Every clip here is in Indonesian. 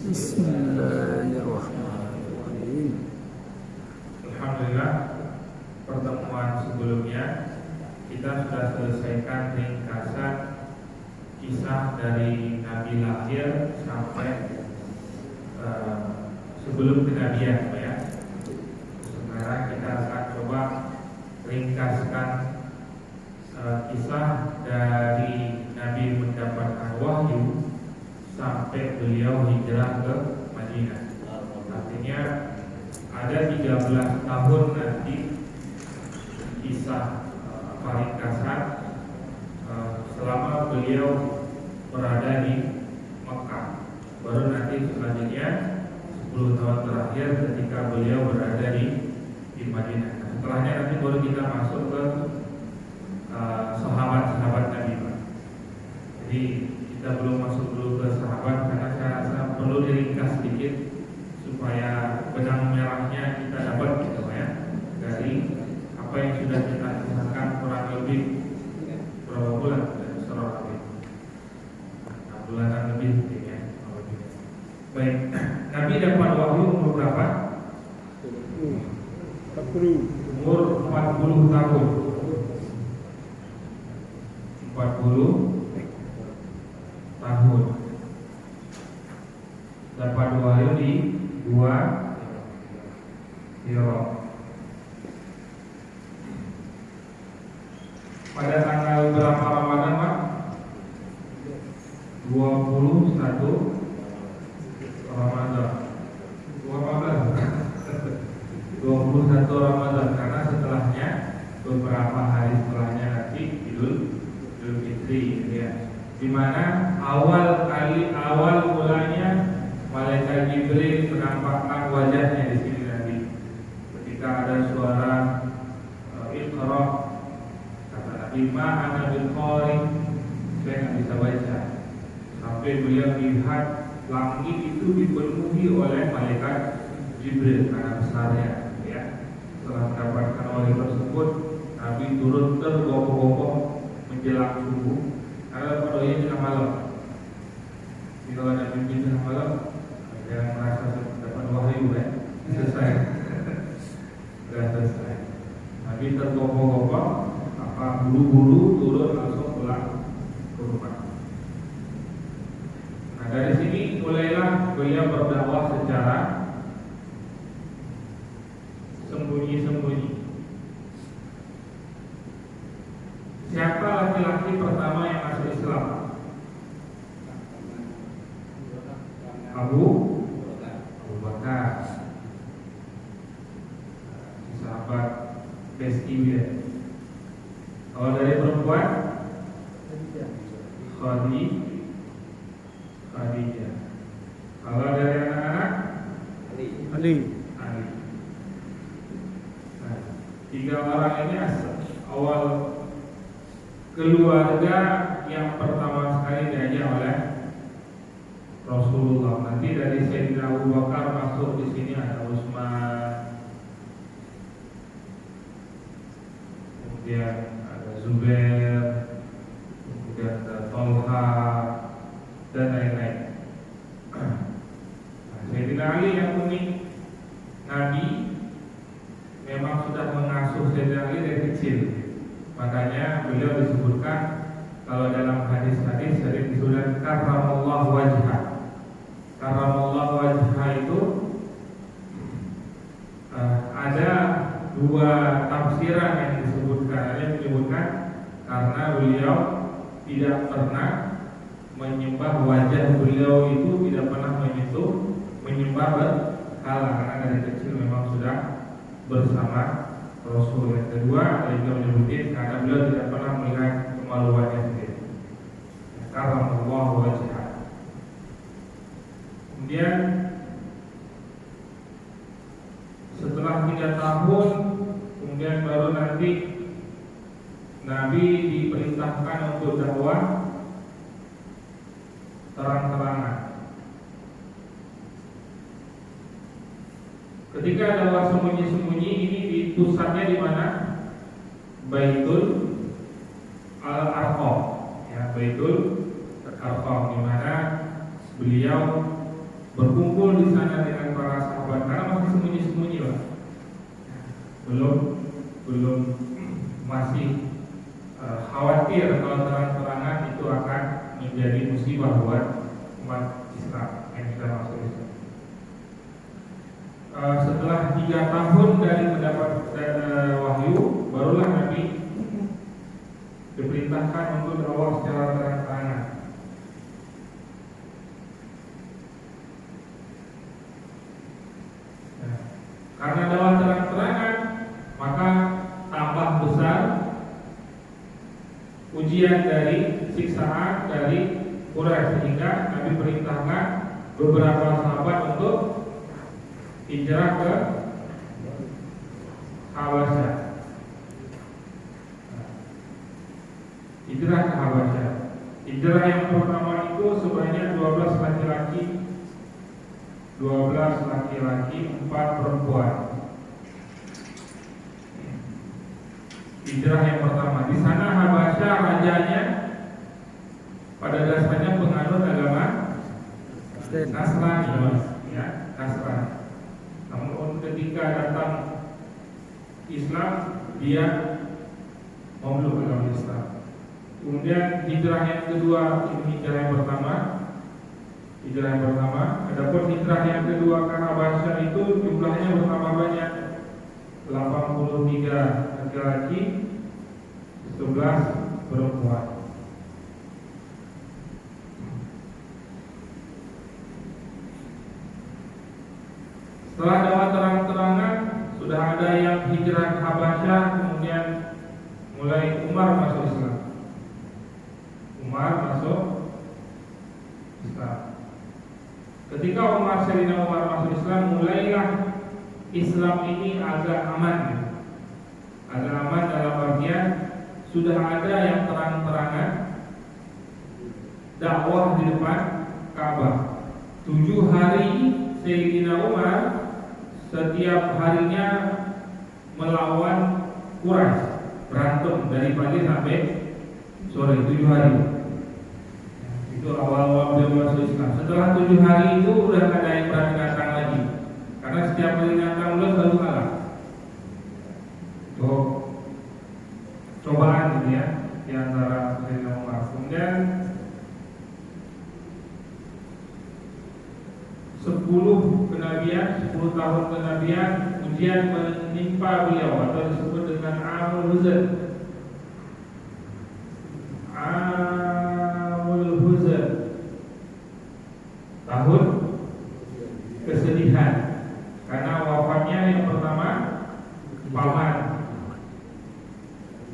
Bismillahirrahmanirrahim. Alhamdulillah, pertemuan sebelumnya kita sudah selesaikan ringkasan kisah dari Nabi lahir sampai sebelum kenabian, ya. Sekarang kita akan coba ringkaskan kisah dari Nabi mendapatkan wahyu sampai beliau hijrah ke Madinah. Artinya ada 13 tahun nanti kisah ringkasan selama beliau berada di Mekah. Baru nanti selanjutnya 10 tahun terakhir ketika beliau berada di Madinah. Nah, setelahnya nanti baru kita masuk ke sahabat-sahabat Nabi, Pak. Jadi kita belum masuk dulu ke sahabat karena saya rasa perlu diringkas sedikit supaya benang merahnya kita dapat, gitu ya, dari apa yang sudah kita kisahkan kurang lebih berapa bulan dari surah Al-Baqarah, 6 bulanan lebih, ya. Baik, Nabi dapat wahyu umur berapa? 40. Umur 40 tahun. 40 tahun. Dapat wahyu di Gua Hira. Pada tanggal berapa Ramadan, Pak? 21 Ramadan. 21 Ramadan, karena setelahnya beberapa hari setelahnya nanti Idul Fitri, ya. Di mana awal mulanya malaikat Jibril menampakkan wajahnya di sini nanti. Ketika ada suara Iqra, kata Nabi, ma ana bil qari, saya nggak bisa baca. Sampai beliau lihat langit itu dipenuhi oleh malaikat Jibril karena besarnya, ya. Setelah mendapatkan wahyu tersebut, Nabi turun tergopoh-gopoh menjelang subuh. Kalau doanya tengah malam, kalau ada mimpi tengah malam, jangan merasa dapat wahyu, ya. Selesai, sudah selesai. Nabi tergopoh-gopoh, buru-buru turun langsung pulang ke rumah. Nah, dari sini mulailah beliau berdakwah secara sembunyi-sembunyi. Siapa laki-laki pertama yang masuk Islam? Abu Bakar, sahabat besti dia. Kalau dari perempuan, Khadijah. Kalau dari anak-anak, Ali. Nah, 3 orang ini awal keluarga yang pertama sekali diajak oleh Rasulullah. Nanti dari Sayyidina Abu Bakar masuk di sini ada Utsman, kemudian ada Zubair, kemudian ada Tolha dan lain-lain. Sayyidina Ali yang unik, Nabi memang sudah mengasuh Sayyidina Ali dari kecil. Makanya beliau disebutkan, kalau dalam hadis-hadis sering disebutkan karramallahu wajhah. Karramallahu wajhah itu ada 2 tafsiran yang disebutkan. Ada yang menyebutkan karena beliau tidak pernah menyembah, wajah beliau itu tidak pernah menyembah berhala, karena dari kecil memang sudah bersama Rasul. Yang kedua, ada juga menyebutkan karena beliau tidak pernah melihat kemaluannya sendiri. Karramallahu wajhah. Kemudian setelah 3 tahun, kemudian baru nanti Nabi diperintahkan untuk dakwah terang-terangan. Ketika dakwah sembunyi-sembunyi ini pusatnya di mana? Baitul Al-Arqam, ya, Baitul Al-Arqam, di mana beliau berkumpul di sana dengan para sahabat karena masih sembunyi-sembunyi lah, belum masih khawatir kalau terang-terangan itu akan menjadi musibah buat umat Islam yang sudah masuk Islam. Setelah 3 tahun dari mendapat wahyu, barulah Nabi diperintahkan untuk dakwah secara terang-terangan. Karena dakwah terang-terangan, maka tambah besar ujian dari siksaan dari Quraisy, sehingga Nabi perintahkan beberapa sahabat untuk hijrah ke Habasyah. Hijrah ke Habasyah. Hijrah yang pertama itu sebanyak 12 laki-laki, 4 perempuan. Hijrah yang pertama di sana Habasyah, rajanya pada dasarnya penganut agama Nasrani, ya, Nasrani. Namun ketika datang Islam, dia memeluk agama Islam. Kemudian hijrah yang kedua, ini hijrah yang pertama. Adapun hijrah yang kedua ke Habasyah itu jumlahnya bertambah banyak, 83 laki-laki, 11 perempuan. Setelah dakwah terang-terangan, sudah ada yang hijrah ke Habasyah, kemudian mulai Umar masuk Islam. Ketika Sayyidina Umar masuk Islam, mulailah Islam ini agak aman. Agak aman dalam artian sudah ada yang terang-terangan dakwah di depan Ka'bah. 7 hari Sayyidina Umar setiap harinya melawan Quraisy, berantem dari pagi sampai sore, 7 hari. Itu awal-awal beliau masuk Islam. Setelah 7 hari itu udah gak ada yang berani datang lagi, karena setiap kali datang beliau selalu kalah. Cobaan gitu ya di antara Sayyidina Umar. Kemudian 10 kenabian, 10 tahun kenabian, ujian menimpa beliau atau disebut dengan Amul Huzn. Tahun kesedihan, karena wafatnya yang pertama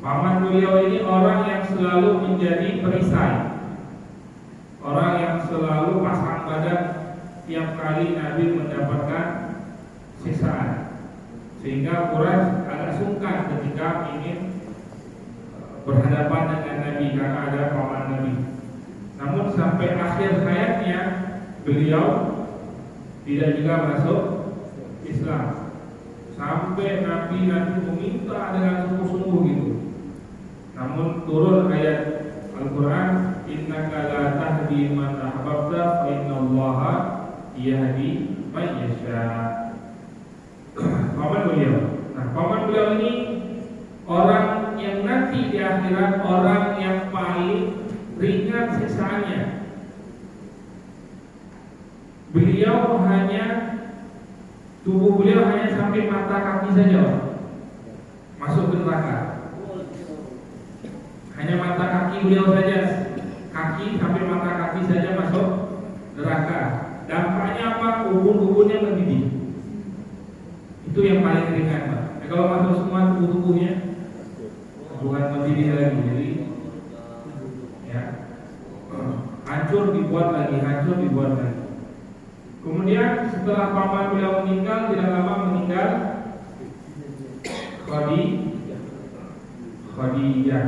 paman beliau ini orang yang selalu menjadi perisai, orang yang selalu pasang badan tiap kali Nabi mendapatkan siksaan, sehingga Quraisy agak sungkan ketika ingin berhadapan dengan Nabi karena ada paman Nabi. Namun sampai akhir hayatnya beliau tidak juga masuk Islam, sampai Nabi meminta dengan sungguh-sungguh gitu. Namun turun ayat Al-Quran, innaka la tahdi man ahbabta fa innallaha yahdi man yasha. Paman beliau ini orang yang nanti di akhirat orang yang paling ringan siksaannya. Tubuh beliau hanya sampai mata kaki saja masuk ke neraka. Hanya mata kaki beliau saja, kaki sampai mata kaki saja masuk neraka. Dampaknya apa? Ubun-ubunnya mendidih. Itu yang paling ringan, Pak. Kalau masuk semua tubuh-tubuhnya bukan mendidih lagi, jadi ya hancur dibuat lagi. Kemudian setelah paman beliau meninggal, tidak lama meninggal Khadijah,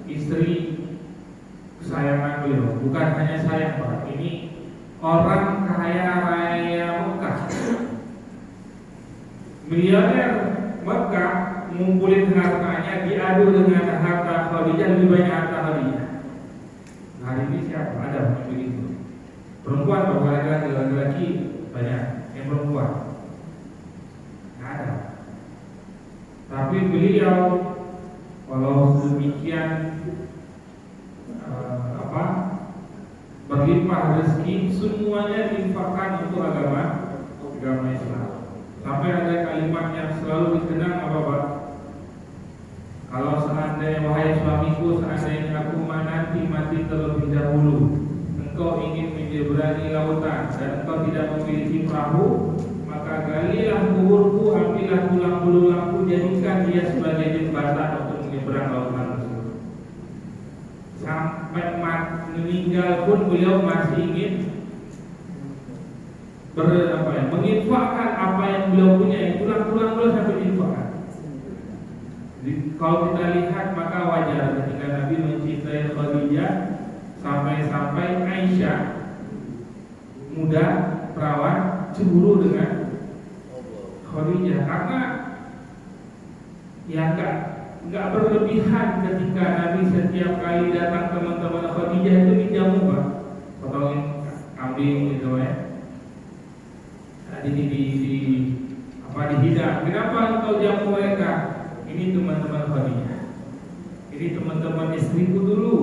istri kesayangan beliau. Bukan hanya sayang, Pak, ini orang kaya raya Mekah, miliarder Mekah, ngumpulin hartanya diadu dengan harta Khadijah, lebih banyak harta Khadijah. Hari ini siapa? Ada begitu. Perempuan, laki-laki banyak yang perempuan, nggak ada. Tapi beliau walau demikian berlimpah rezeki, semuanya diinfakkan untuk agama Islam. Sampai ada kalimat yang selalu dikenang apa Pak? Kalau seandainya wahai suamiku, seandainya aku nanti mati terlebih dahulu, engkau ingin menyeberangi lautan dan engkau tidak memiliki perahu, maka galilah kuburku, ambillah tulang belulangku, jadikan dia sebagai jembatan untuk menyeberang lautan tersebut. Sampai meninggal pun beliau masih ingin menginfakkan apa yang beliau punya, tulang-tulang beliau sampai diinfakkan. Jadi kalau kita lihat maka wajar ketika Nabi mencintai Khadijah sampai-sampai Aisyah muda perawan cemburu dengan Khadijah, karena ya enggak berlebihan ketika Nabi setiap kali datang teman-teman Khadijah itu dijamu Pak, potongin kambing gitu ya. Dihidang. Kenapa engkau jamu mereka? Ini teman-teman Khadijah, ini teman-teman istriku dulu.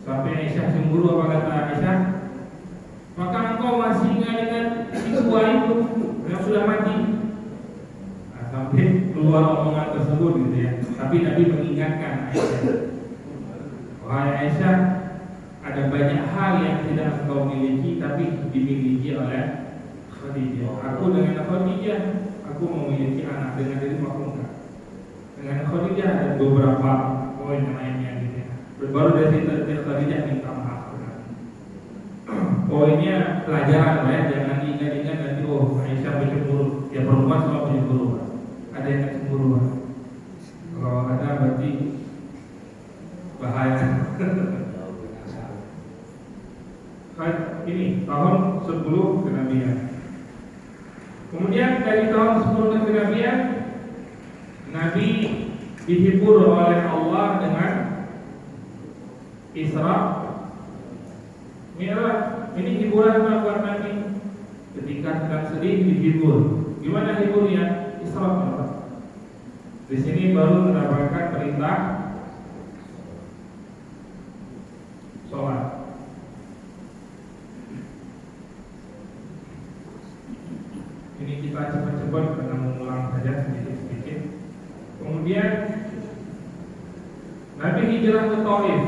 Sampai Aisyah cemburu, apa kata Aisyah? Maka engkau masih ingat dengan si tua itu yang sudah mati. Nah, sampai keluar omongan tersebut gitu ya. Tapi Nabi mengingatkan Aisyah, wahai Aisyah, ada banyak hal yang tidak engkau miliki tapi dimiliki oleh Khadijah. Aku dengan Khadijah, aku memiliki anak, dengan dirimu aku enggak. Dengan Khadijah ada beberapa poin lainnya gitu ya. Baru dari Khadijah minta maaf. Poinnya pelajaran ya, jangan diingat-ingat nanti Aisyah bercemburu. Ya perempuan selalu bercemburu. Ada yang cemburu. Kalau ada berarti bahaya. Ini tahun 10 kenabian. Kemudian dari tahun 10 kenabian, Nabi dihibur oleh Allah dengan Isra Mi'raj. Ini hiburan buat Nabi ketika sedang sedih, dihibur. Gimana hiburnya? Isra Mi'raj. Di sini baru mendapatkan perintah sholat. Ini kita cepat-cepat karena mengulang saja sedikit-sedikit. Kemudian Nabi hijrah ke Taif.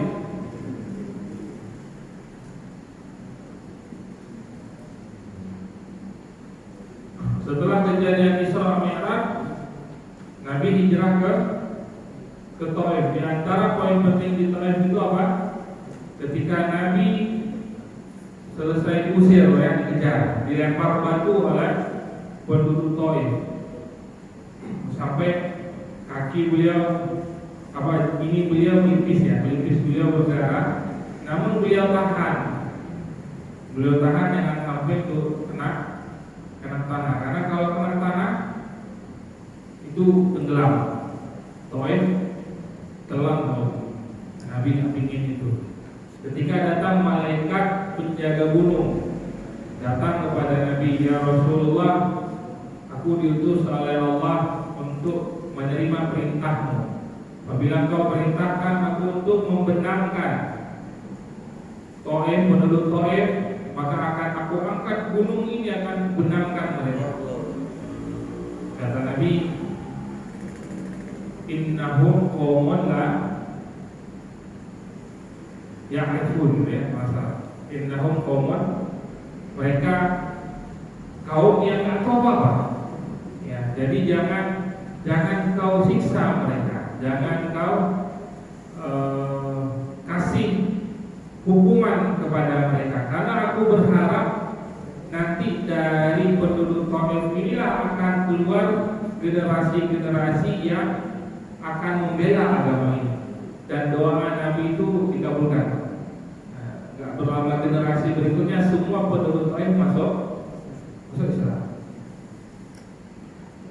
Setelah kejadian Isra Mi'raj, Nabi hijrah ke Taif. Di antara poin penting di Taif itu apa? Ketika Nabi selesai diusir, dikejar, dilempar batu oleh penduduk Taif sampai kaki beliau beliau melipis beliau berdarah, namun beliau tahan jangan sampai itu kena tanah, karena kalau kena tanah itu tenggelam. Taif telan Nabi ingin itu. Ketika datang malaikat penjaga gunung datang kepada Nabi, ya Rasulullah, aku diutus oleh Allah untuk menerima perintahmu. Apabila kau perintahkan aku untuk membenamkan Taif, penduduk Taif, maka akan aku angkat gunung ini, akan benamkan mereka. Kata Nabi, innahum qaumun la ya'rifun, masa innahum qaumun, mereka kaum yang nggak tahu apa. Ya, jadi jangan kau siksa mereka, jangan kau kasih hukuman kepada mereka, karena aku berharap nanti dari penduduk Taif inilah akan keluar generasi-generasi yang akan membela agama ini, dan doa Nabi itu dikabulkan. Nggak berlama generasi berikutnya semua penduduk Taif masuk Islam.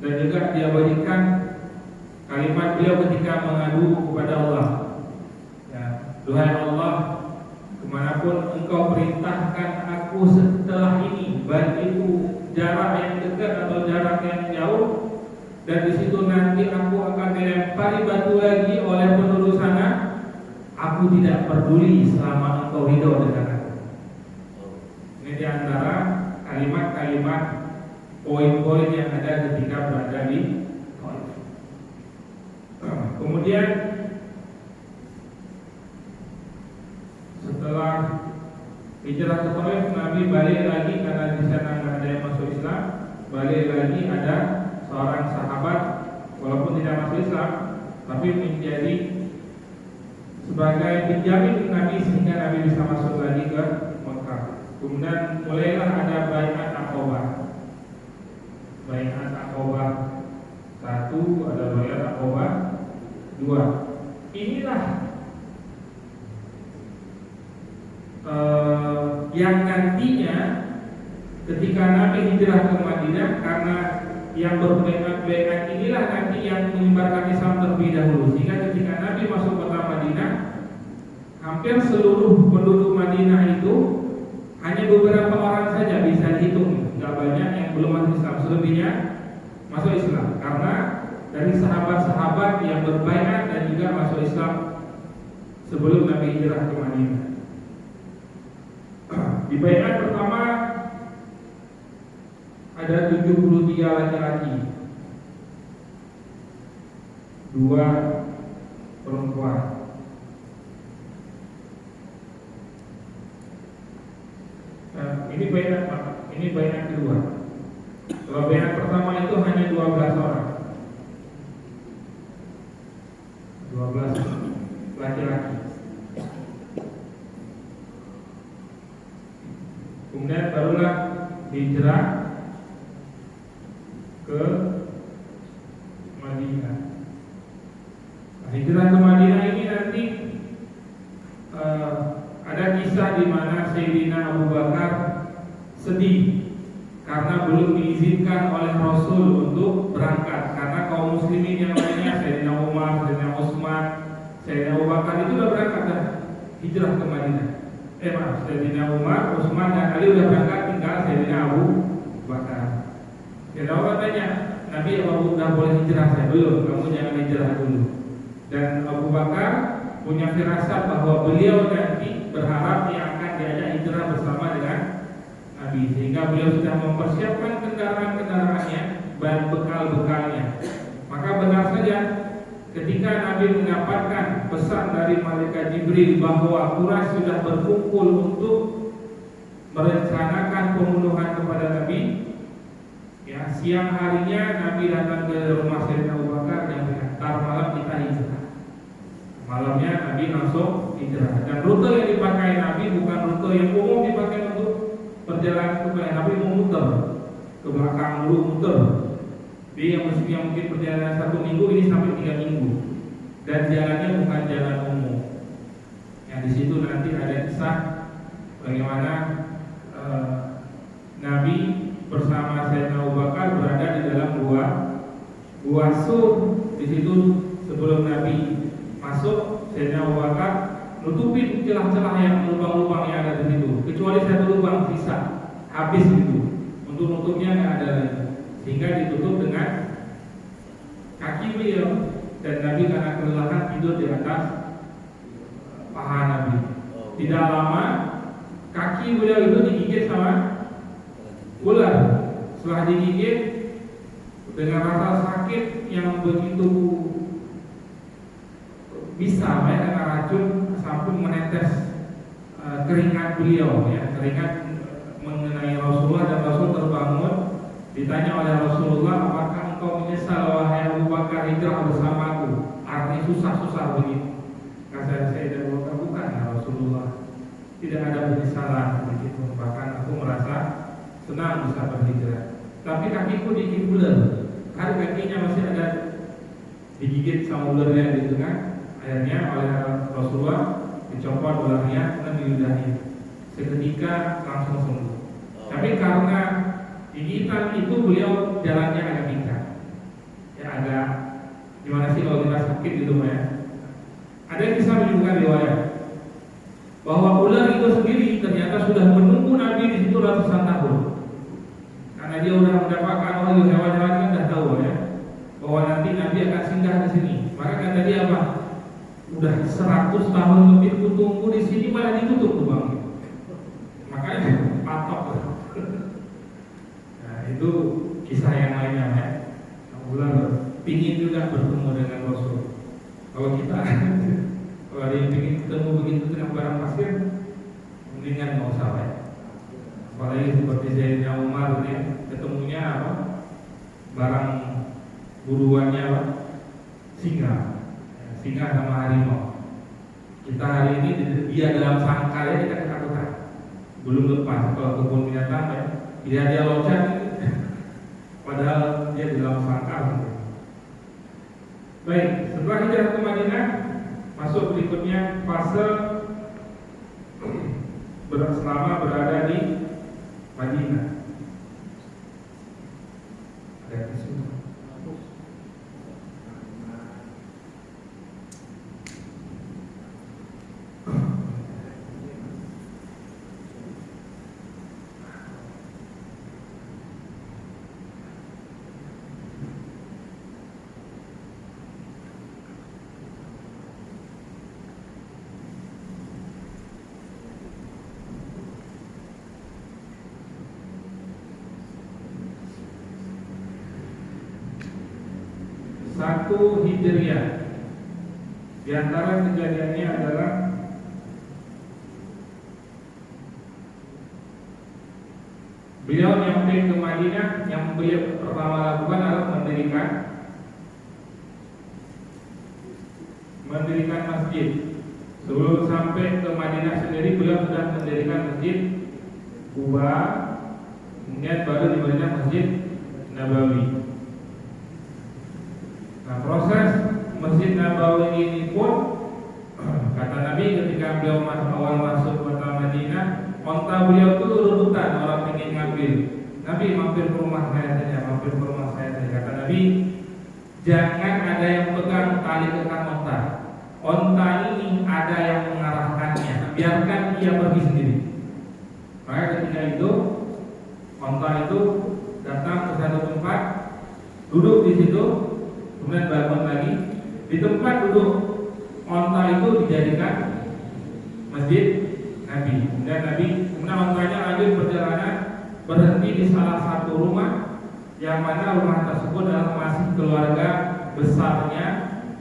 Dan juga diabadikan kalimat beliau ketika mengadu kepada Allah, ya, duhai Allah, kemanapun engkau perintahkan aku setelah ini, baik itu jarak yang dekat atau jarak yang jauh, dan di situ nanti aku akan dilempari batu lagi oleh penduduk sana, aku tidak peduli selama engkau ridho dengan aku. Ini diantara kalimat-kalimat poin-poin yang ada ketika berada di Taif. Kemudian setelah hijrah ke Taif, Nabi balik lagi karena di sana nggak ada yang masuk Islam. Balik lagi ada seorang sahabat, walaupun tidak masuk Islam, tapi menjadi sebagai penjamin Nabi sehingga Nabi bisa masuk lagi ke Mekah. Kemudian mulailah ada baiat Aqabah. Baiat Aqabah 1, ada baiat Aqabah 2. Inilah yang nantinya ketika Nabi hijrah ke Madinah, karena yang berbaiat inilah nanti yang menyebarkan Islam terlebih dahulu, sehingga ketika Nabi masuk kota Madinah, hampir seluruh penduduk Madinah itu hanya beberapa orang saja bisa dihitung, nggak banyak yang belum masuk Islam, selebihnya masuk Islam karena dari sahabat-sahabat yang berbaiat dan juga masuk Islam sebelum Nabi hijrah ke Madinah. Di baiat pertama ada 73 laki-laki, 2 perempuan. Ini baiat Pak, ini baiat kedua. Kalau baiat pertama itu hanya 12 orang, 12 laki-laki. Kemudian barulah hijrah ke Madinah. Hijrah ke Madinah ini nanti ada kisah di mana Sayyidina Abu Bakar sedih karena belum diizinkan oleh Rasul untuk berangkat, karena kaum muslimin yang lainnya, Sayyidina Umar, Sayyidina Utsman, Sayyidina Abu Bakar itu sudah berangkat dan hijrah ke Madinah. Sayyidina Umar, Utsman dan Ali sudah berangkat, tinggal Sayyidina Abu Bakar. Sayyidina Umar tanya, Nabi, Abu Bakar boleh hijrah? Saya belum, kamu jangan hijrah dulu. Dan Abu Bakar punya firasat bahwa beliau nanti berharap yang akan diajak hijrah bersama dengan Nabi, sehingga beliau sudah mempersiapkan kendaraan-kendaraannya dan bekal-bekalnya. Maka benar saja ketika Nabi mendapatkan pesan dari malaikat Jibril bahwa Quraisy sudah berkumpul untuk merencanakan pembunuhan kepada Nabi, ya, siang harinya Nabi datang ke rumah Sayyidina Abu Bakar dan berkata, malam kita hijrah. Malamnya Nabi langsung hijrah. Dan rute yang dipakai Nabi bukan rute yang umum dipakai untuk perjalanan ke Mekah. Nabi memutar ke belakang dulu, muter. Jadi yang mungkin perjalanan 1 minggu ini sampai 3 minggu. Dan jalannya bukan jalan umum. Yang di situ nanti ada kisah bagaimana Nabi bersama Sayyidina Abu Bakar berada di dalam gua Sur. Di situ sebelum Nabi masuk, Sayyidina Abu Bakar nutupin celah-celah yang lubang-lubang yang ada di situ, kecuali 1 lubang sisa, habis itu. Untuk nutupnya nggak ada lagi, sehingga ditutup dengan kaki beliau. Dan Nabi karena kelelahan tidur di atas paha Nabi. Tidak lama kaki beliau itu digigit sama ular. Setelah digigit dengan rasa sakit yang begitu bisa karena racun sampai menetes keringat beliau, ya, keringat mengenai Rasulullah, dan Rasul terbangun. Ditanya oleh Rasulullah, apakah engkau menyesal wahai Abu Bakar hijrah bersamaku? Artinya susah-susah begitu. Kata Sayyidina Abu Bakar, bukan ya Rasulullah, tidak ada penyesalan begitu. Bahkan aku merasa senang bisa berhijrah. Tapi kakiku digigit ular. Kan kakinya masih ada digigit sama ularnya di tengah. Akhirnya oleh Rasulullah dicopot ularnya dan diludahi. Seketika langsung sembuh. Tapi karena gigitan itu beliau jalannya agak pincang. Ya, agak gimana sih kalau kita sakit gitu ya. Ada yang bisa menyebutkan riwayat bahwa ular itu sendiri ternyata sudah menunggu Nabi di situ ratusan tahun. mendapatkan wahyu, hewan-hewan kan sudah tahu ya, bahwa nanti Nabi akan singgah di sini. Maka kan tadi apa? Udah 100 tahun lebih kutunggu di sini malah ditutup tuh bang. Makanya patok. Nah itu kisah yang lainnya ya. Bulan pingin juga bertemu dengan Rasul. Kalau kita kalau ada yang pingin ketemu begitu dengan barang pasir, mendingan nggak usah ya. Apalagi seperti Sayyidina Umar ya, ketemunya apa? Barang buruannya apa? Singa sama harimau. Kita hari ini dia dalam sangkar ya kita ketakutan. Belum lepas kalau kebun binatang ya, dia loncat, padahal dia di dalam sangkar. Baik, setelah hijrah ke Madinah, masuk berikutnya fase selama berada di Madinah. Ada kesulitan. Satu Hijriah. Di antara kejadiannya adalah beliau nyampe ke Madinah, yang beliau pertama lakukan adalah mendirikan masjid. Sebelum sampai ke Madinah sendiri, beliau sudah mendirikan masjid Quba, kemudian baru diberikan masjid Nabawi. Nah, proses Masjid Nabawi ini pun kata Nabi ketika beliau awal masuk kota Madinah, onta beliau itu rebutan orang ingin ngambil. Nabi mampir ke rumah saya saja. Kata Nabi, jangan ada yang pegang tali kekang onta. Onta ini ada yang mengarahkannya. Biarkan dia pergi sendiri. Maka ketika itu onta itu datang ke satu tempat, duduk di situ. Kemudian bangun lagi di tempat duduk onta itu dijadikan masjid Nabi. Kemudian ontanya lanjut perjalanan berhenti di salah satu rumah, yang mana rumah tersebut adalah masih keluarga besarnya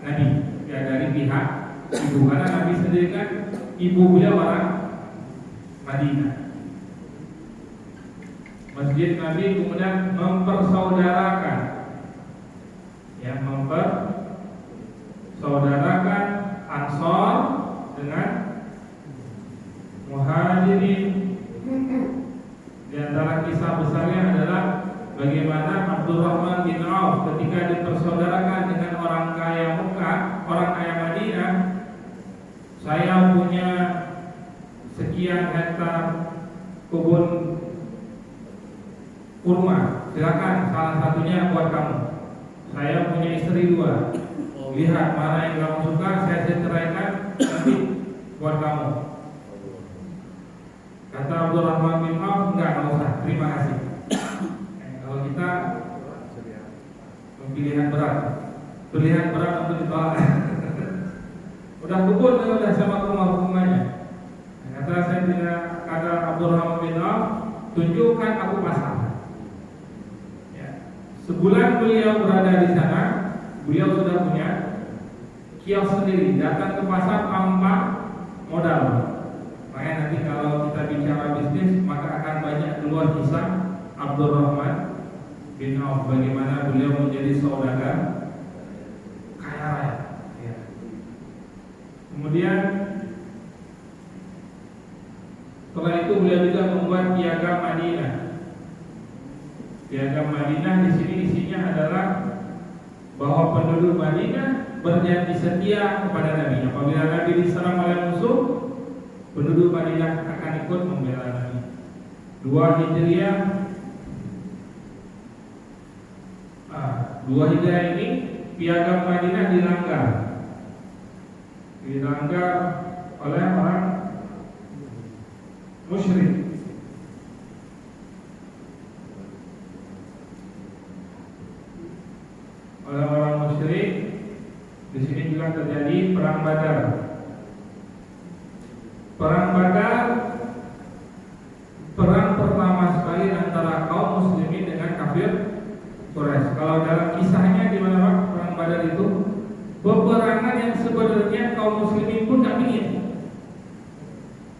Nabi, ya dari pihak ibu, karena Nabi sendiri kan ibu beliau orang Madinah. Masjid Nabi kemudian mempersaudarakan Ansor dengan Muhajirin. Di antara kisah besarnya adalah bagaimana Abdurrahman bin Auf ketika dipersaudarakan dengan orang kaya Mekah, orang kaya Madinah. Saya punya sekian hektar kebun kurma, silakan salah satunya buat kamu. Saya punya istri 2. Lihat mana yang kamu suka, saya ceraikan, nanti buat kamu. Kata Abdurrahman bin Auf, enggak usah, terima kasih. Kalau kita pilihan berat untuk ditolak. Udah kubur, udah sama rumah-rumahnya. Kata Abdurrahman bin Auf, tunjukkan aku pasar. Sebulan beliau berada di sana, beliau sudah punya kios sendiri, datang ke pasar tanpa modal. Makanya nanti kalau kita bicara bisnis, maka akan banyak keluar kisah Abdurrahman bin Auf, bagaimana beliau menjadi saudagar kaya raya. Ya. Kemudian setelah itu beliau juga membuat piagam Madinah. Piagam Madinah di sini isinya adalah bahwa penduduk Madinah berjanji setia kepada Nabi. Apabila Nabi diserang oleh musuh, penduduk Madinah akan ikut membela Nabi. 2 Hijriah. 2 Hijriah ini piagam Madinah dilanggar oleh orang musyrik. Di sini juga terjadi perang Badar. Perang Badar, perang pertama sekali antara kaum muslimin dengan kafir Quraisy. Kalau dalam kisahnya di mana Pak, perang Badar itu peperangan yang sebenarnya kaum muslimin pun tidak ingin.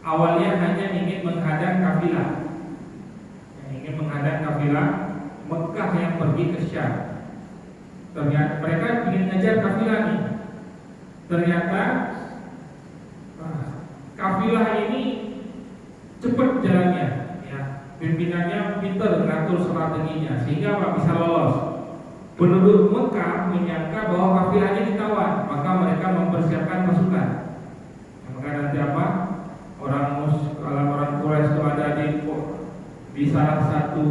Awalnya hanya ingin menghadang kafilah, Mekah yang pergi ke Syam. Ternyata mereka ingin ngejar kafilah ini. Ternyata kafilah ini cepat jalannya, ya. Pimpinannya pintar mengatur strateginya sehingga Pak bisa lolos. Penduduk Mekah menyangka bahwa kafilahnya ditawan, maka mereka mempersiapkan pasukan. Maka nanti apa? Orang Quraisy itu ada di salah satu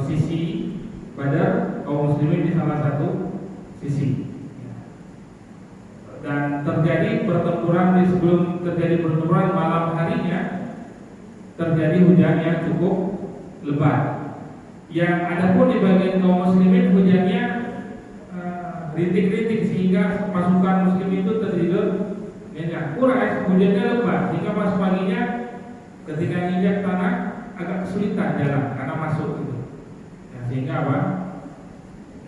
sisi Badar, kaum muslimin di salah satu sisi. Dan terjadi pertempuran. Sebelum terjadi pertempuran, malam harinya terjadi hujan yang cukup lebat. Yang ada pun di bagian kaum muslimin hujannya rintik-rintik sehingga pasukan muslim itu tertidur. Quraisy hujannya lebat sehingga pas paginya ketika injak tanah agak kesulitan jalan karena masuk itu. Ya, sehingga apa?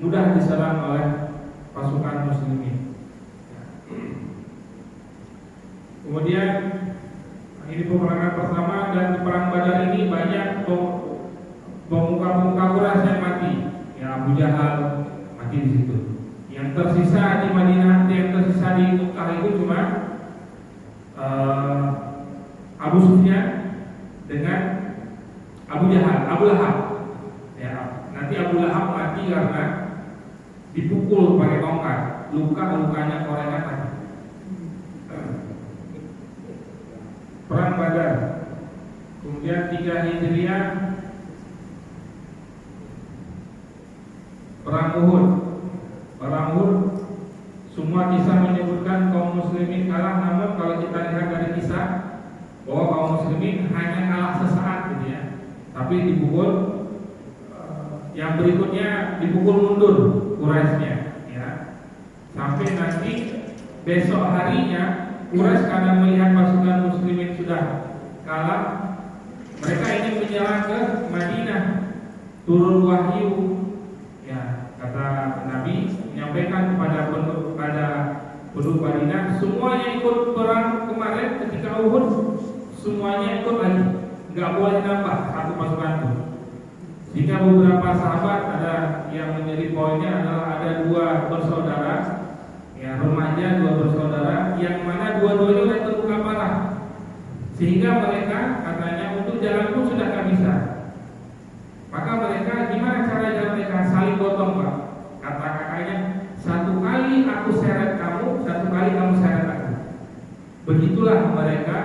Mudah diserang oleh pasukan muslimin. Ya. Kemudian ini peperangan pertama, dan di perang Badar ini banyak pemuka-pemuka Quraisy yang mati. Ya, Abu Jahal mati di situ. Yang tersisa di Madinah, yang tersisa di Mekah itu cuma Abu Sufyan dengan Abu Lahab. Ya, nanti Abu Lahab mati karena dipukul pakai tongkat, lukanya korengan mati. Perang Badar. Kemudian 3 Hijriah, Perang Uhud. Perang Uhud, semua kisah menyebutkan kaum muslimin kalah, namun kalau kita lihat dari kisah bahwa kaum muslimin hanya kalah sesaat gitu ya. Tapi dipukul, yang berikutnya dipukul mundur Quraisynya ya. Sampai nanti besok harinya Quraisy karena melihat pasukan muslimin sudah kalah, mereka ingin menyerang ke Madinah. Turun wahyu, ya, kata Nabi menyampaikan kepada penduduk Madinah, semuanya ikut perang kemarin ketika Uhud, semuanya ikut lagi, nggak boleh nambah satu pasukan itu. Sehingga beberapa sahabat ada yang menjadi poinnya adalah ada 2 bersaudara, ya, remaja 2 bersaudara, yang mana dua-duanya terluka parah, sehingga mereka katanya untuk jalan pun sudah tak bisa. Maka mereka gimana caranya? Mereka saling gotong, Pak. Kata kakaknya, 1 kali aku seret kamu, 1 kali kamu seret aku. Begitulah mereka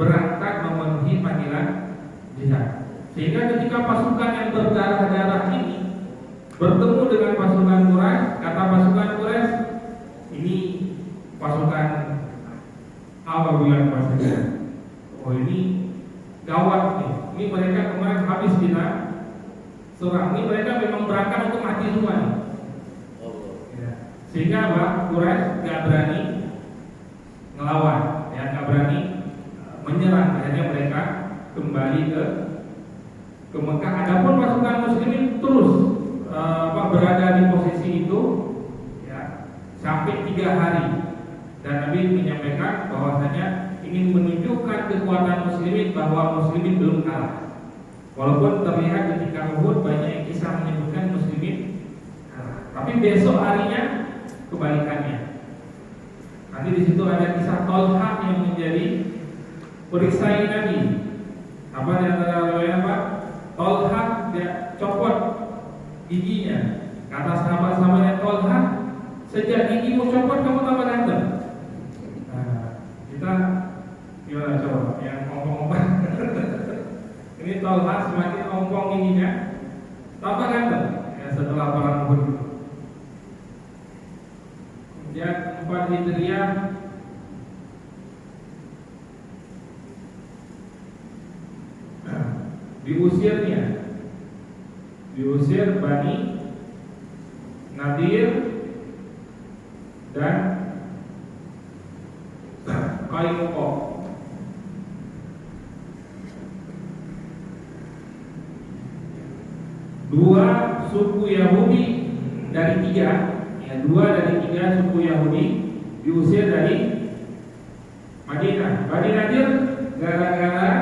berangkat memenuhi panggilan jihad. Sehingga ketika pasukan yang berdarah-darah ini bertemu dengan pasukan Quraisy, kata pasukan Quraisy, ini pasukan apa bilang pasukan? Oh, ini gawat nih. Ini mereka kemarin habis kita serang. Ini mereka memang berangkat untuk mati semua nih. Ya. Sehingga apa? Quraisy gak berani ngelawan, ya, gak berani menyerang. Akhirnya mereka kembali ke Mekah. Adapun pasukan muslimin terus berada di posisi itu, ya, sampai 3 hari. Dan Nabi menyampaikan bahwasanya ingin menunjukkan kekuatan muslimin bahwa muslimin belum kalah. Walaupun terlihat ketika Uhud banyak yang kisah menyebutkan muslimin kalah. Tapi besok harinya kebalikannya. Nanti di situ ada kisah Tolha yang menjadi perisai Nabi. Apa di antara riwayat Pak? Tolha dia copot giginya. Kata sahabat-sahabatnya, Tolha, sejak gigimu copot kamu tambah ganteng. Nah, kita gimana coba yang ngomong-ngomong. Ini Tolha semakin ompong giginya, tambah ganteng ya, setelah perang Uhud. Kemudian 4 Hijriah, diusir Bani Nadir dan Qainuqa. Dua suku Yahudi dari tiga, dua dari tiga suku Yahudi diusir dari Madinah. Bani Nadir gara-gara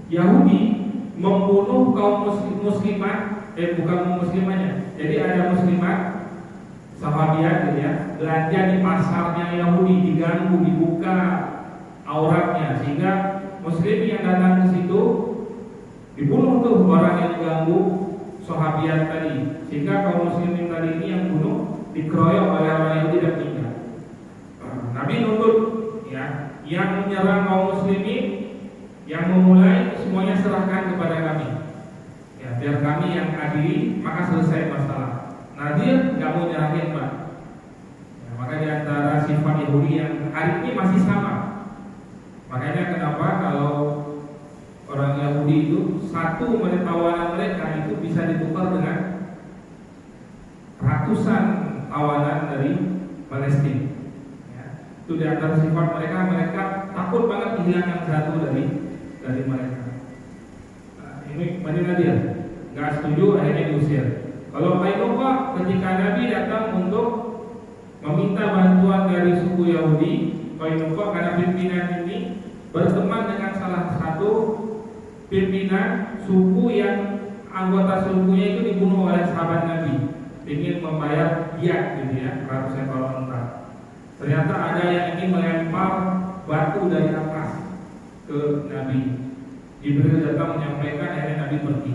Yahudi membunuh kaum muslimat, bukan muslimahnya. Jadi ada muslimat sahabiat gitu ya, belanja di pasarnya Yahudi, diganggu, dibuka auratnya, sehingga muslim yang datang ke situ dibunuh tuh orang yang ganggu sahabiat tadi, sehingga kaum muslimin tadi ini yang bunuh dikeroyok oleh orang Yahudi dan meninggal. Nabi nuntut ya, yang menyerang kaum muslimin, yang memulai semuanya serahkan kepada kami. Ya, biar kami yang adili, maka selesai masalah. Nadir nggak mau nyerahin, Pak. Ya, maka di antara sifat Yahudi yang hari ini masih sama. Makanya kenapa kalau orang Yahudi itu satu tawanan mereka itu bisa ditukar dengan ratusan tawanan dari Palestina. Ya, itu di antara sifat mereka, mereka takut banget kehilangan satu dari mereka. Nah, ini Bani Nadir nggak setuju, akhirnya diusir. Kalau Qainuqa, ketika Nabi datang untuk meminta bantuan dari suku Yahudi, Qainuqa karena pimpinan ini berteman dengan salah satu pimpinan suku yang anggota sukunya itu dibunuh oleh sahabat Nabi, ingin membayar diat gitu ya, 100 ekor unta. Ternyata ada yang ingin melempar batu dari atas ke Nabi. Jibril datang menyampaikan, akhirnya Nabi pergi.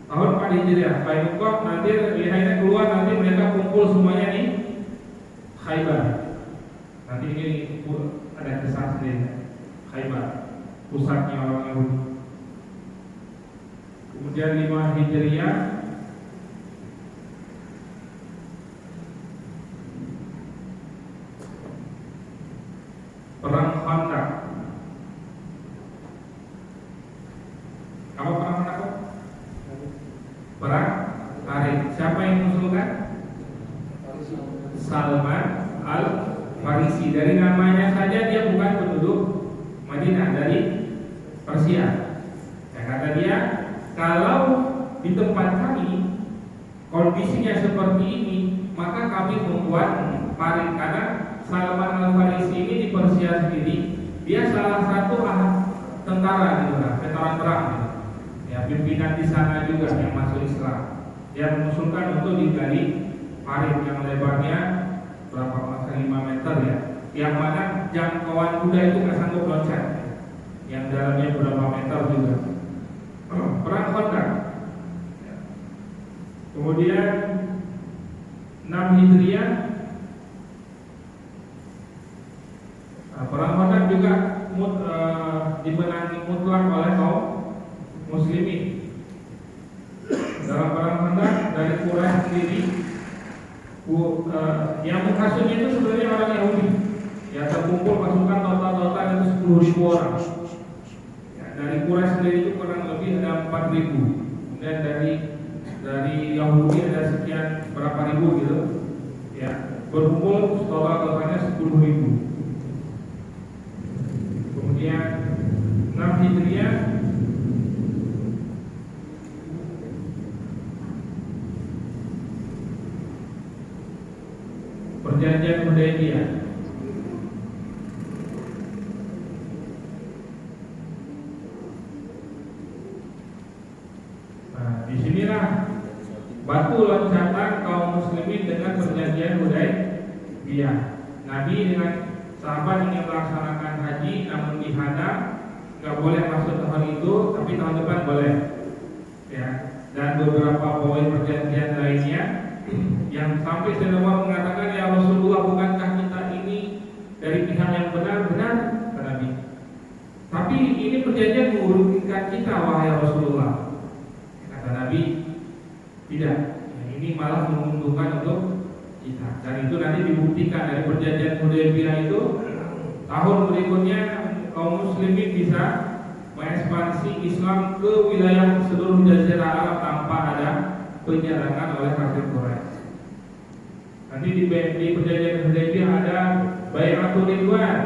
Tahun 4 Hijriah, Qainuqa nanti akhirnya keluar, nanti mereka kumpul semuanya di Khaybar. Nanti ini ada kisah sendiri. Khaybar, pusatnya orang Yahudi. Kemudian 5 Hijriah, Perang Khandaq. Apa perang Khandaq? Perang Tarik. Siapa yang mengusulkan? Salman Al-Farisi. Dari namanya saja dia bukan penduduk Madinah, dari Persia. Ya, kata dia, kalau di tempat kami kondisinya seperti ini, maka kami membuat parit. Karena Salman Al-Farisi ini di Persia sendiri, dia salah satu tentara gitu lah, veteran perang gitu. Ya, pimpinan di sana juga yang masuk Islam. Dia mengusulkan untuk digali parit yang lebarnya berapa, 5 meter ya, yang mana jangkauan kuda itu nggak sanggup loncat, yang dalamnya berapa meter juga. Perang Khandaq. Kemudian 6 Hijriah, perang Khandaq juga dimenangi mutlak oleh kaum muslimin. Dalam perang Khandaq dari Quraisy sendiri, yang menghasutnya itu sebenarnya orang Yahudi. Ya, terkumpul pasukan total itu 10.000 orang. Ya, dari Quraisy sendiri itu kurang lebih ada 4.000. Kemudian dari Yahudi ada sekian berapa ribu gitu. Ya, berkumpul totalnya 10.000. Kemudian 6 Hijriah, Perjanjian Hudaybiyah. Nah, disinilah batu loncatan kaum muslimin dengan Perjanjian Hudaybiyah. Nabi dengan sahabat ingin melaksanakan haji, namun dihadang, nggak boleh masuk tahun itu, tapi tahun depan boleh. Ya, dan beberapa poin perjanjian lainnya yang sampai Sayyidina mengatakan, ya Rasulullah, bukankah kita ini dari pihak yang benar, kata Nabi. Tapi ini perjanjian merugikan kita, wahai Rasulullah. Kata Nabi, tidak. Ini malah menguntungkan untuk kita. Dan itu nanti dibuktikan dari perjanjian Hudaybiyah itu. Tahun berikutnya kaum muslimin bisa mengekspansi Islam ke wilayah seluruh Jazirah Arab tanpa ada penyerangan oleh kafir Quraisy. Nanti di perjanjian Hudaybiyah ada Bai'atul Ridwan.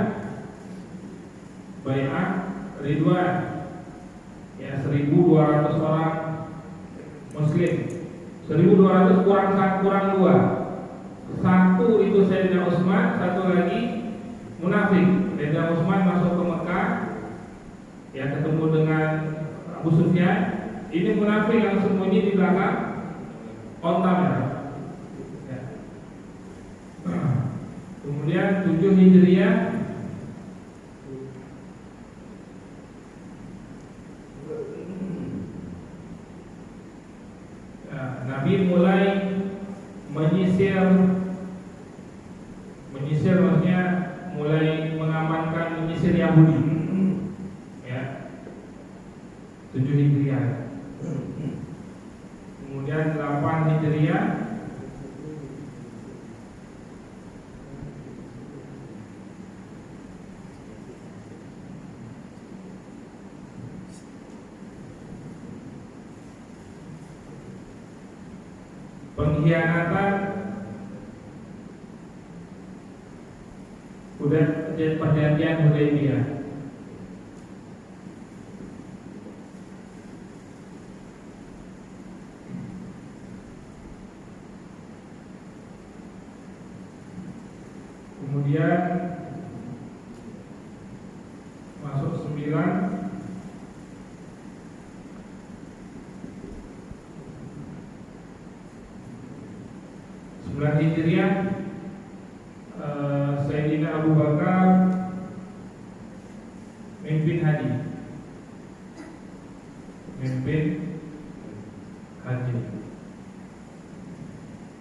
Bai'at Ridwan. Ya 1.200 orang Muslim. 1.200 kurang 2. Satu itu Sayyidina Utsman, satu lagi munafik. Sayyidina Utsman masuk ke Mekah, ya ketemu dengan Abu Sufyan. Ini munafik yang sembunyi di belakang onta merah. Ya. Kemudian 7 Hijriah Nabi mulai menyisir maksudnya mulai mengamankan menyisir Yahudi. Ya. 7 Hijriah. Kemudian 8 Hijriah pengkhianatan udah perjanjian Hudaybiyah. Kemudian masuk 9 Hijriah, Sayyidina Abu Bakar mimpin haji.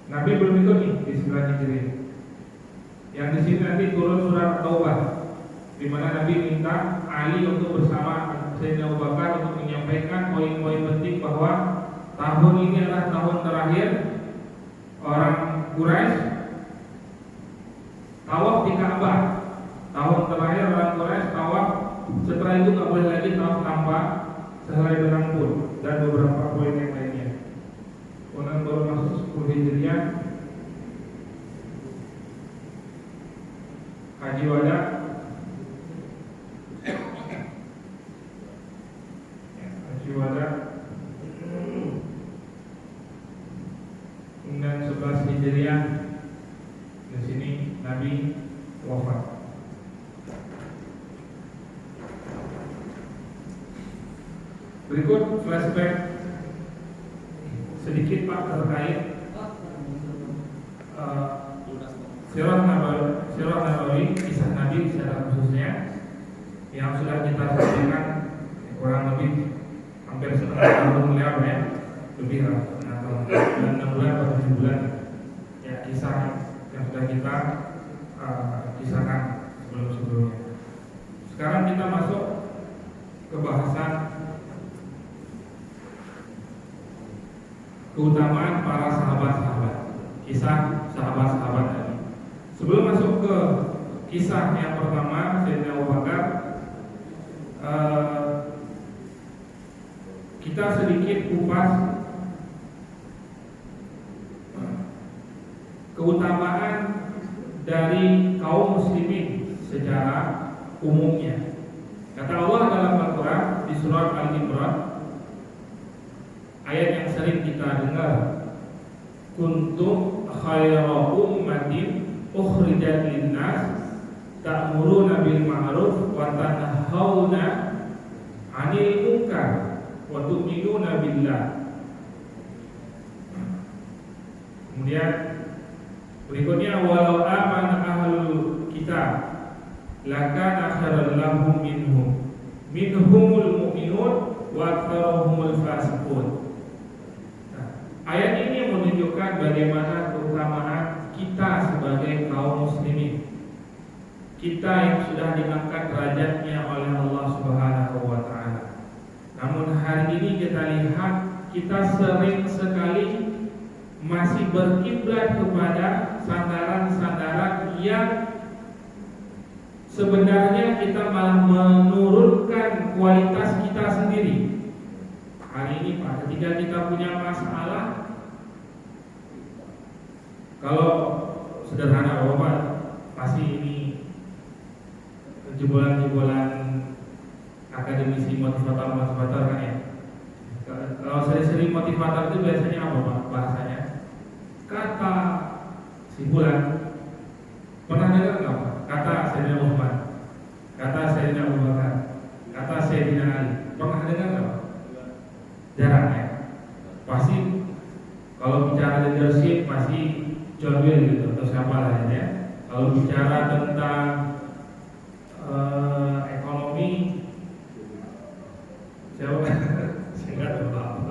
Nabi belum ikut nih di 9 Hijriah. Yang di sini nanti turun surat Taubah, di mana Nabi minta Ali untuk bersama Sayyidina Abu Bakar untuk menyampaikan poin-poin penting bahwa tahun ini adalah tahun terakhir orang Quraisy tawaf di Ka'bah. Tahun terakhir orang Quraisy tawaf. Setelah itu nggak boleh lagi tawaf tanpa sehelai benang pun, dan beberapa poin yang lainnya. Kemudian baru masuk 10 Hijriah, Haji Wada. Haji Wada. Kemudian 11 Hijriah, di sini Nabi wafat. Berikut flashback sedikit Pak terkait Sirah Nabawi, kisah Nabi secara khususnya yang sudah kita sampaikan kurang lebih hampir setengah tahun ya, lebih lah, 6 bulan atau 7 bulan ya, kisah yang sudah kita kisahkan sebelumnya. Sekarang kita masuk ke bahasan keutamaan para sahabat-sahabat, kisah sahabat-sahabat tadi. Sebelum masuk ke kisah yang pertama Sayyidina Abu Bakar, kita sedikit kupas keutamaan dari kaum muslimin secara umumnya. Kata Allah dalam Al-Quran di surat Al-Imran, ayat yang sering kita dengar, kuntum khayra ummatin ukhrijat linnas ta'muruna bil ma'ruf wa tanhauna 'anil munkar wa tu'minuna billah. Kemudian berikutnya, walau amana ahlul kitab lakana khairan lahum minhumul mu'minun wa aktsaruhumul fasiqun. Ayat ini menunjukkan bagaimana keutamaan kita sebagai kaum muslimin, kita yang sudah diangkat derajatnya oleh Allah Subhanahu wa ta'ala. Namun hari ini kita lihat kita sering sekali masih berkiblat kepada sandaran-sandaran yang sebenarnya kita malah menurunkan kualitas kita sendiri. Hari ini Pak, ketika kita punya masalah, kalau sederhana Bapak pasti ini jebolan-jebolan akademisi motivator kan ya. Kalau sering-sering motivator itu biasanya apa Pak bahasanya? Kata simpulan. Pernah dengar nggak Pak? Kata Sayyidina Utsman, kata Sayyidina Abu Bakar, kata Sayyidina Ali. Pernah dengar nggak Pak? Jarang ya. Pasti kalau bicara leadership pasti John Will gitu atau siapa lah ya. Kalau bicara tentang ekonomi, siapa? Saya nggak tahu.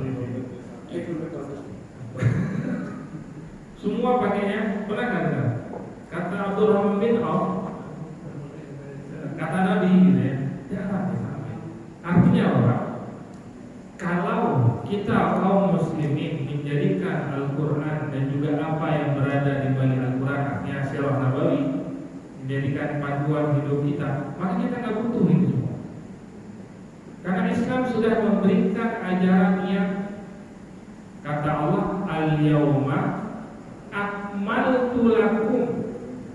Semua pakainya pernah kan? Kata Abdurrahman bin Auf, kata Nabi gitu ya. Jangan disampai. Artinya apa Pak? Kalau kita kaum muslimin menjadikan Al-Quran dan juga apa yang berada di balik Al-Quran, artinya sirah nabawi, menjadikan panduan hidup kita, maka kita nggak butuh itu semua. Karena Islam sudah memberikan ajaran yang kata Allah, al-yawma akmaltu lakum.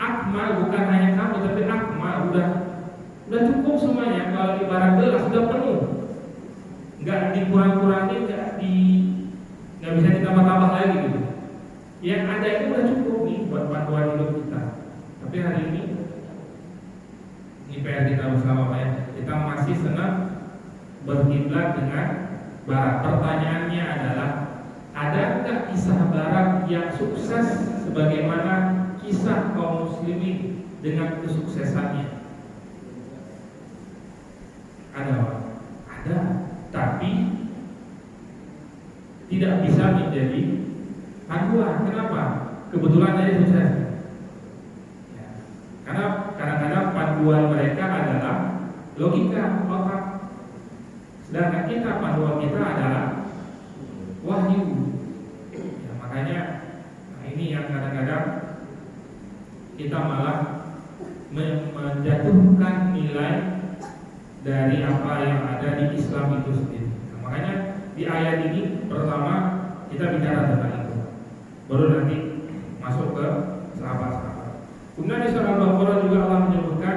Akmal bukan hanya kamu, tapi akmal udah cukup semuanya. Kalau ibarat gelas sudah penuh, nggak dikurang-kurangin, nggak bisa ditambah-tambah lagi gitu. Yang ada itu udah cukup nih buat panduan hidup kita. Tapi hari ini PR kita bersama Pak ya. Kita masih senang berkiblat dengan barat. Pertanyaannya adalah, adakah kisah barat yang sukses sebagaimana kisah kaum muslimin dengan kesuksesannya? Ada Pak? Ada. Tapi tidak bisa menjadi panduan. Kenapa? Kebetulan saya sukses ya. Karena kadang-kadang panduan mereka adalah logika, otak. Sedangkan kita, panduan kita adalah wahyu ya. Makanya ini yang kadang-kadang kita malah menjatuhkan nilai dari apa yang ada di Islam itu sendiri. Nah, makanya di ayat ini pertama kita bicara tentang itu, baru nanti masuk ke sahabat-sahabat. Kemudian di surah Al-Baqarah juga Allah menyebutkan,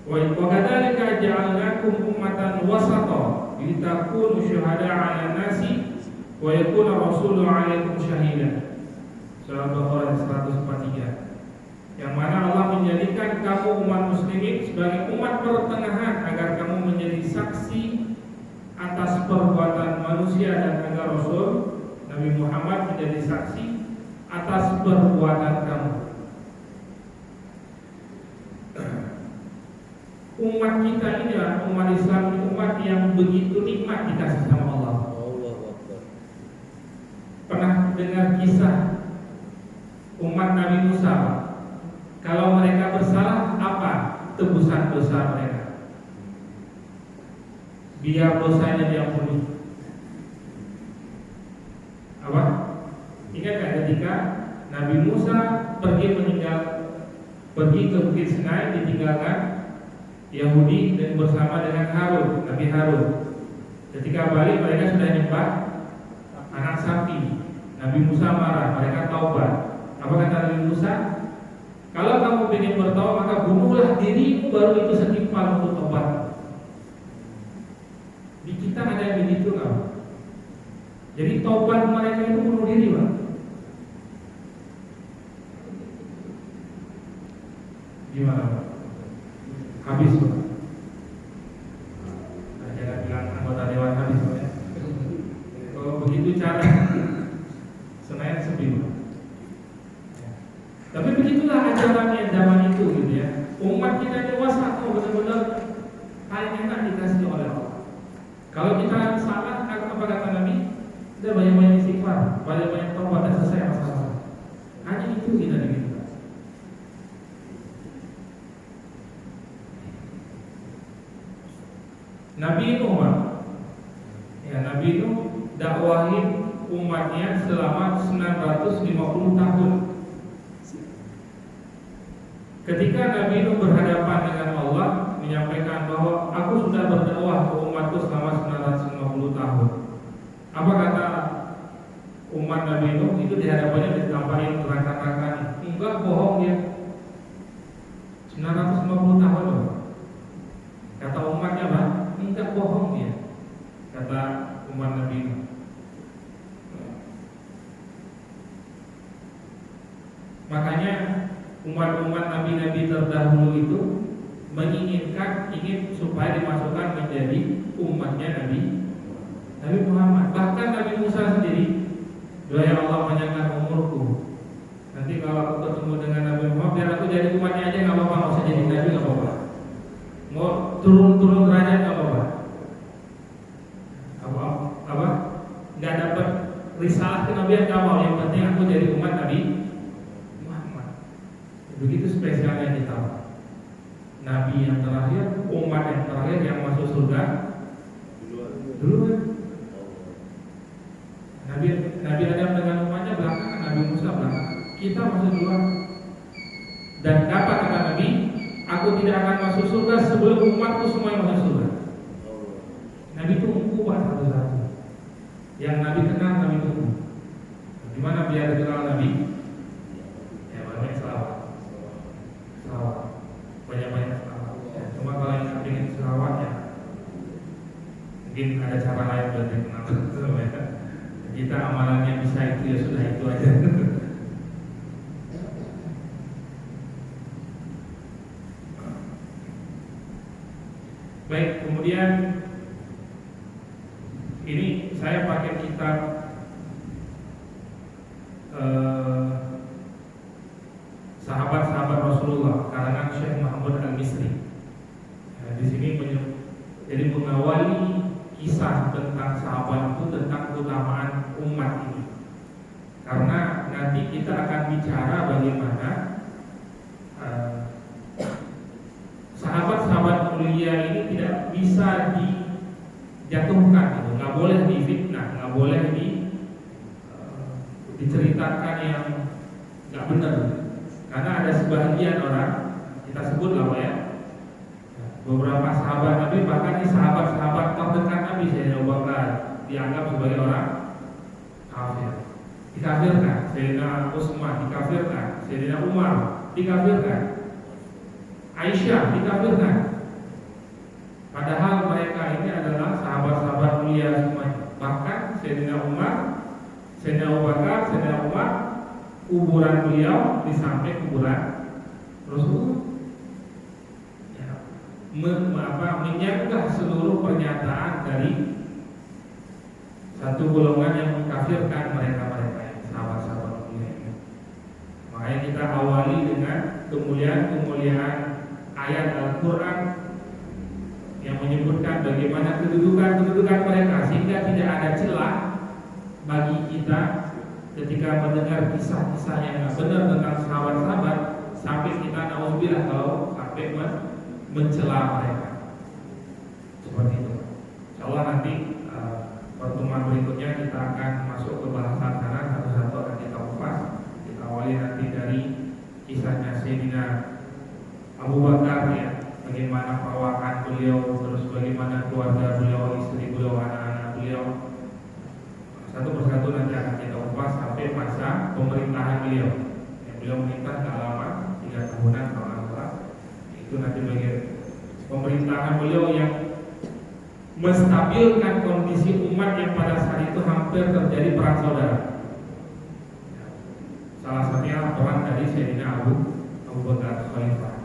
wa kadzalika ja'alnakum ummatan wasata litakunu syuhada'a 'alan nasi wa yakuna rasulu 'alaikum syahida. Surah Al-Baqarah 143. Yang mana Allah menjadikan kamu umat muslimin sebagai umat pertengahan agar kamu menjadi saksi atas perbuatan manusia dan agar Rasul Nabi Muhammad menjadi saksi atas perbuatan kamu. Umat kita ini adalah umat Islam, umat yang begitu nikmat dikasih sama Allah. Pernah dengar kisah umat Nabi Musa? Kalau mereka bersalah, apa tebusan dosa mereka? Biar dosanya diampuni. Apa? Ingat gak ketika Nabi Musa pergi ke Bukit Sinai, ditinggalkan Yahudi dan bersama dengan Harun, Nabi Harun. Ketika balik mereka sudah nyembah anak sapi. Nabi Musa marah, mereka taubat. Apa kata Nabi Musa? Kalau kamu ingin bertaubat, maka bunuhlah dirimu, baru itu setimpal untuk taubat. Di kita ada yang begitu nggak? Jadi taubat mereka itu bunuh diri, Pak. Gimana, Pak? Habis, Pak. Nah, jangan bilang anggota dewan habis, Pak ya. Kalau begitu cara Senayan sepi, Pak. Tapi begitulah ajarannya zaman itu gitu ya. Umat kita dewasa tuh benar-benar paling enak dikasih oleh Allah. Kalau kita salah, apa kata Nabi? Udah banyak-banyak istighfar, banyak-banyak taubat, dan selesai masalah. Hanya itu kita diminta. Nabi Nuh, ya Nabi Nuh dakwahin umatnya selama 950 tahun. Ketika Nabi Nuh berhadapan dengan Allah, menyampaikan bahwa aku sudah berdakwah ke umatku selama 950 tahun. Apa kata umat Nabi Nuh? Itu di hadapannya ditampain neraka-neraka. Enggak, bohong ya. 950 tahun loh. Kata umatnya, Bang, enggak, bohong dia. Kata umat Nabi Nuh. Makanya umat-umat nabi-nabi terdahulu itu ingin supaya dimasukkan menjadi umatnya Nabi Muhammad. Bahkan Nabi Musa sendiri, doa ya Allah panjangkan umurku. Nanti kalau aku ketemu dengan Nabi Muhammad, biar aku jadi umatnya aja nggak apa-apa, nggak usah jadi nabi nggak apa-apa. Mau turun derajat nggak apa-apa. Apa? Nggak dapat risalah kenabian nggak mau. Yang penting aku jadi umat Nabi Muhammad. Begitu spesialnya kita. Nabi yang terakhir, umat yang terakhir yang masuk surga duluan. Nabi Adam dengan umatnya belakangan, Nabi Musa belakangan. Kita masuk duluan. Dan apa kata Nabi? Aku tidak akan masuk surga sebelum umatku semua yang masuk surga. Nabi itu kuat satu-satu. Yang Nabi kenal, Nabi tunggu. Gimana biar dikenal Nabi? Ya banyak selawat. Banyak-banyak selawat. Ya, cuma kalau yang ingin selawat ya, mungkin ada cara lain buat dikenal. Kita amalannya bisa itu ya sudah itu aja. Baik, kemudian ini saya pakai kitab sahabat-sahabat Rasulullah karangan Syekh Muhammad Al-Misri. Di sini jadi mengawali kisah tentang sahabat itu, tentang keutamaan umat ini. Karena nanti kita akan bicara bagaimana sahabat-sahabat mulia ini tidak bisa dijatuhkan, gitu. Nggak boleh difitnah, nggak boleh diceritakan yang nggak benar. Karena ada sebagian orang, kita sebut lah ya, beberapa sahabat Nabi, bahkan di sahabat-sahabat terdekat Nabi, Sayyidina Abu Bakar dianggap sebagai orang kafir, dikafirkan. Sayyidina Utsman dikafirkan, Sayyidina Umar dikafirkan, Aisyah dikafirkan. Padahal mereka ini adalah sahabat-sahabat mulia semuanya. Bahkan Sayyidina Umar, Sayyidina Abu Bakar, Sayyidina Umar, kuburan beliau di samping kuburan Rasulullah. Menyanggah seluruh pernyataan dari satu golongan yang mengkafirkan mereka sahabat-sahabat mulia ini. Makanya kita awali dengan kemuliaan ayat Al-Quran yang menyebutkan bagaimana kedudukan mereka, sehingga tidak ada celah bagi kita ketika mendengar kisah-kisah yang tidak benar tentang sahabat-sahabat sampai kita naudzubillah kalau sampai mencela mereka. Seperti itu. Insyaallah nanti pertemuan berikutnya kita akan masuk ke bahasan sana, satu-satu akan kita kupas. Kita awali nanti dari kisahnya Sayyidina Abu Bakar ya, bagaimana perawakan beliau, terus bagaimana keluarga beliau, istri beliau, anak-anak beliau. Satu persatu nanti akan kita kupas sampai masa pemerintahan beliau. Yang beliau memerintah selama 3 tahunan kalau nggak salah. Itu nanti bagian pemerintahan beliau yang menstabilkan kondisi umat yang pada saat itu hampir terjadi perang saudara. Salah satunya perang dari Sayyidina Abu Bakar Khalifah.